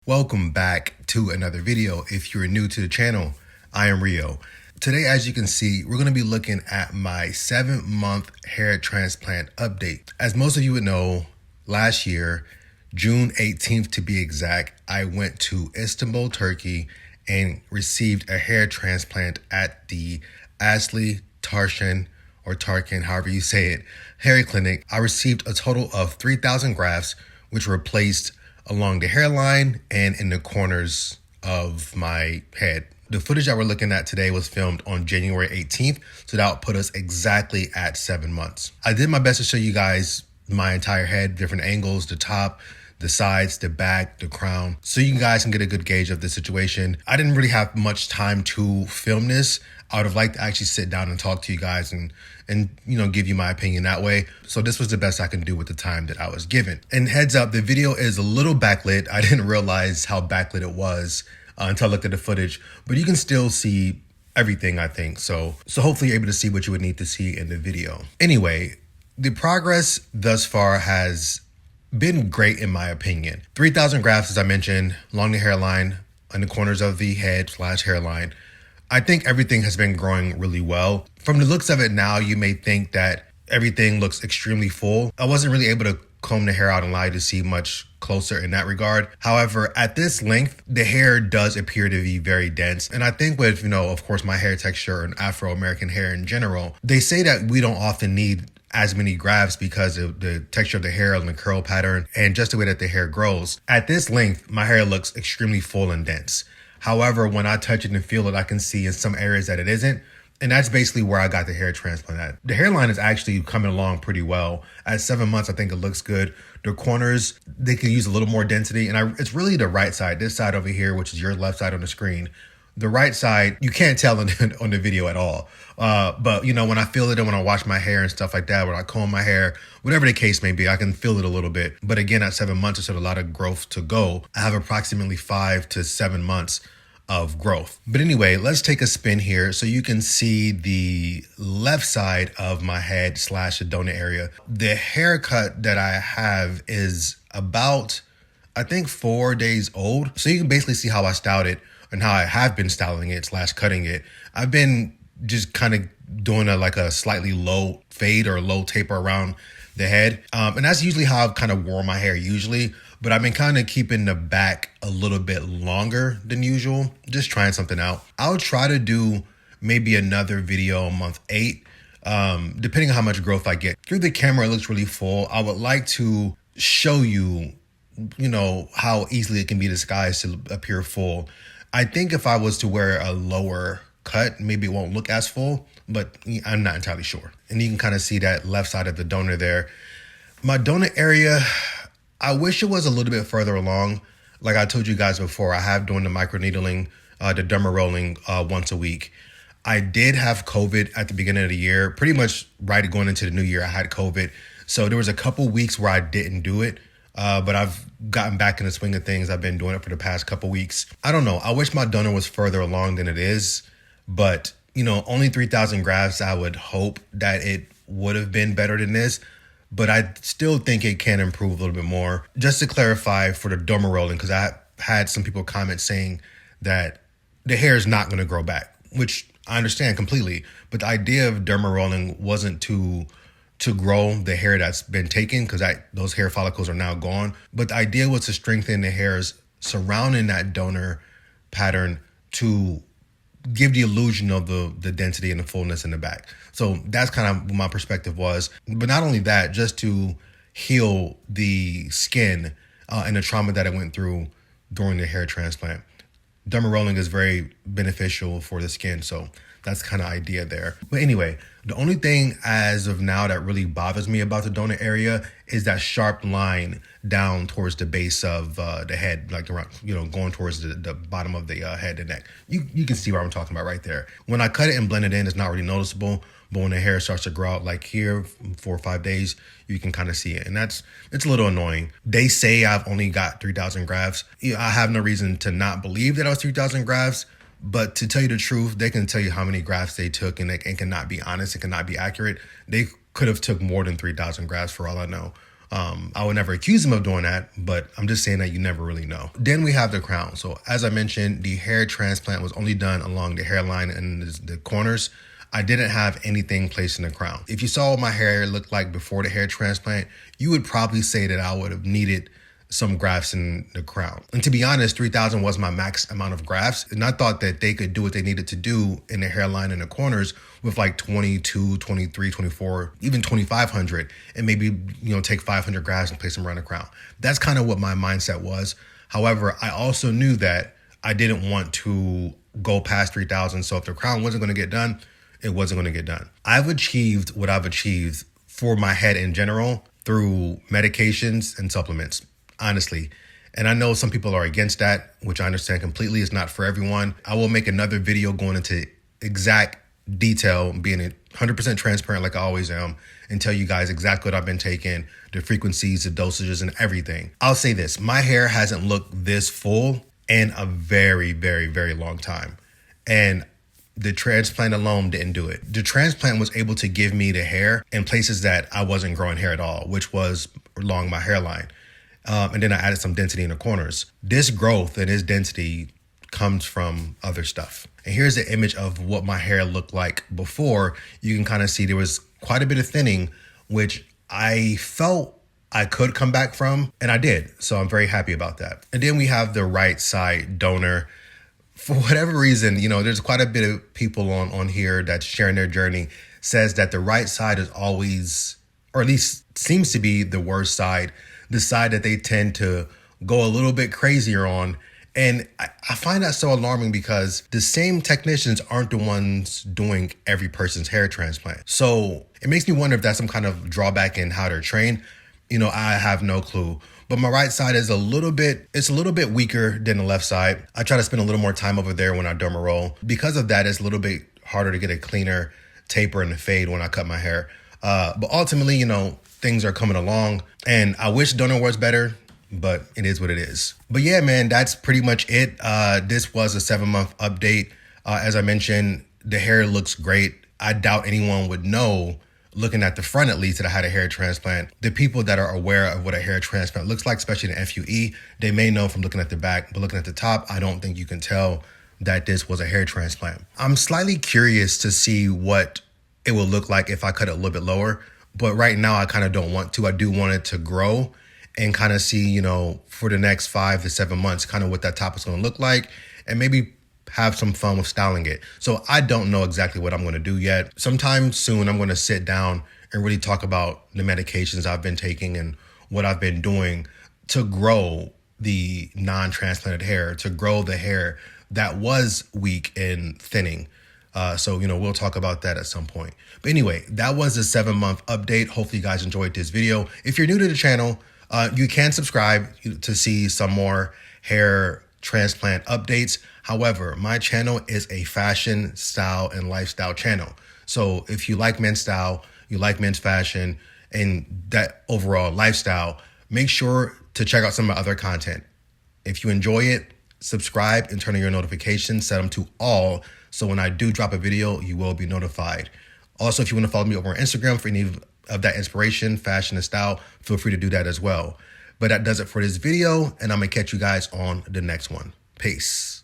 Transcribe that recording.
Welcome back to another video. If you're new to the channel, I am Rio. Today, as you can see, we're going to be looking at my 7-month hair transplant update. As most of you would know, last year, June 18th to be exact, I went to Istanbul, Turkey, and received a hair transplant at the Asli Tarcan or Tarcan, however you say it, hair clinic. I received a total of 3,000 grafts, which were placed along the hairline and in the corners of my head. The footage that we're looking at today was filmed on January 18th, so that would put us exactly at 7 months. I did my best to show you guys my entire head, different angles, the top, the sides, the back, the crown, so you guys can get a good gauge of the situation. I didn't really have much time to film this. I would have liked to actually sit down and talk to you guys and give you my opinion that way. So this was the best I can do with the time that I was given. And heads up, the video is a little backlit. I didn't realize how backlit it was until I looked at the footage, but you can still see everything, I think. So hopefully you're able to see what you would need to see in the video. Anyway, the progress thus far has been great in my opinion. 3,000 grafts, as I mentioned, along the hairline, on the corners of the head / hairline. I think everything has been growing really well. From the looks of it now, you may think that everything looks extremely full. I wasn't really able to comb the hair out and allow you to see much closer in that regard. However, at this length, the hair does appear to be very dense. And I think with, of course, my hair texture and Afro-American hair in general, they say that we don't often need as many grafts because of the texture of the hair and the curl pattern and just the way that the hair grows. At this length, my hair looks extremely full and dense. However, when I touch it and feel it, I can see in some areas that it isn't. And that's basically where I got the hair transplant at. The hairline is actually coming along pretty well. At 7 months, I think it looks good. The corners, they could use a little more density. And it's really the right side, this side over here, which is your left side on the screen. The right side, you can't tell on the video at all. But when I feel it and when I wash my hair and stuff like that, when I comb my hair, whatever the case may be, I can feel it a little bit. But again, at 7 months, it's still a lot of growth to go. I have approximately 5 to 7 months of growth. But anyway, let's take a spin here so you can see the left side of my head / the donut area. The haircut that I have is about, I think, 4 days old. So you can basically see how I styled it and how I have been styling it / cutting it. I've been just kind of doing a slightly low fade or low taper around the head. And that's usually how I've kind of worn my hair usually, but I've been kind of keeping the back a little bit longer than usual, just trying something out. I'll try to do maybe another video on month 8, depending on how much growth I get. Through the camera, it looks really full. I would like to show you, how easily it can be disguised to appear full. I think if I was to wear a lower cut, maybe it won't look as full, but I'm not entirely sure. And you can kind of see that left side of the donor there. My donut area, I wish it was a little bit further along. Like I told you guys before, I have doing the microneedling, the derma rolling once a week. I did have COVID at the beginning of the year, pretty much right going into the new year, I had COVID. So there was a couple weeks where I didn't do it, but I've gotten back in the swing of things. I've been doing it for the past couple weeks. I don't know. I wish my donor was further along than it is, but only 3,000 grafts. I would hope that it would have been better than this, but I still think it can improve a little bit more. Just to clarify for the derma rolling, because I had some people comment saying that the hair is not going to grow back, which I understand completely. But the idea of derma rolling wasn't to grow the hair that's been taken, because those hair follicles are now gone. But the idea was to strengthen the hairs surrounding that donor pattern to give the illusion of the density and the fullness in the back. So that's kind of what my perspective was. But not only that, just to heal the skin and the trauma that it went through during the hair transplant. Derma rolling is very beneficial for the skin. So that's kind of idea there. But anyway, the only thing as of now that really bothers me about the donut area is that sharp line down towards the base of the head, like around, going towards the bottom of the head and neck. You can see what I'm talking about right there. When I cut it and blend it in, it's not really noticeable. But when the hair starts to grow out like here, 4 or 5 days, you can kind of see it. And it's a little annoying. They say I've only got 3,000 grafts. I have no reason to not believe that I was 3,000 grafts. But to tell you the truth, they can tell you how many grafts they took, and it cannot be honest. It cannot be accurate. They could have took more than 3,000 grafts for all I know. I would never accuse him of doing that, but I'm just saying that you never really know. Then we have the crown. So as I mentioned, the hair transplant was only done along the hairline and the corners. I didn't have anything placed in the crown. If you saw what my hair looked like before the hair transplant, you would probably say that I would have needed some grafts in the crown. And to be honest, 3,000 was my max amount of grafts. And I thought that they could do what they needed to do in the hairline and the corners with like 22, 23, 24, even 2,500, and maybe, take 500 grafts and place them around the crown. That's kind of what my mindset was. However, I also knew that I didn't want to go past 3,000. So if the crown wasn't going to get done, it wasn't going to get done. I've achieved what I've achieved for my head in general through medications and supplements, honestly. And I know some people are against that, which I understand completely. It's not for everyone. I will make another video going into exact detail, being 100% transparent like I always am, and tell you guys exactly what I've been taking, the frequencies, the dosages, and everything. I'll say this, my hair hasn't looked this full in a very, very, very long time. And the transplant alone didn't do it. The transplant was able to give me the hair in places that I wasn't growing hair at all, which was along my hairline. And then I added some density in the corners. This growth and this density comes from other stuff. And here's the image of what my hair looked like before. You can kind of see there was quite a bit of thinning, which I felt I could come back from, and I did. So I'm very happy about that. And then we have the right side donor. For whatever reason, there's quite a bit of people on here that's sharing their journey, says that the right side is always, or at least seems to be, the worst side, the side that they tend to go a little bit crazier on. And I find that so alarming because the same technicians aren't the ones doing every person's hair transplant. So it makes me wonder if that's some kind of drawback in how they're trained. I have no clue. But my right side is a little bit weaker than the left side. I try to spend a little more time over there when I derma roll. Because of that, it's a little bit harder to get a cleaner taper and a fade when I cut my hair. But ultimately, things are coming along, and I wish donor was better, but it is what it is. But yeah, man, that's pretty much it. This was a 7-month update. As I mentioned, the hair looks great. I doubt anyone would know, looking at the front at least, that I had a hair transplant. The people that are aware of what a hair transplant looks like, especially the FUE, they may know from looking at the back, but looking at the top, I don't think you can tell that this was a hair transplant. I'm slightly curious to see what it will look like if I cut it a little bit lower, but right now I kind of don't want to. I do want it to grow and kind of see, for the next 5 to 7 months, kind of what that top is going to look like, and maybe have some fun with styling it. So I don't know exactly what I'm going to do yet. Sometime soon, I'm going to sit down and really talk about the medications I've been taking and what I've been doing to grow the non-transplanted hair, to grow the hair that was weak and thinning. So we'll talk about that at some point. But anyway, that was a 7-month update. Hopefully you guys enjoyed this video. If you're new to the channel, you can subscribe to see some more hair transplant updates. However, my channel is a fashion, style, and lifestyle channel. So if you like men's style, you like men's fashion, and that overall lifestyle, make sure to check out some of my other content. If you enjoy it, subscribe and turn on your notifications, set them to all, so when I do drop a video, you will be notified. Also, if you want to follow me over on Instagram for any of that inspiration, fashion, and style, feel free to do that as well. But that does it for this video, and I'm going to catch you guys on the next one. Peace.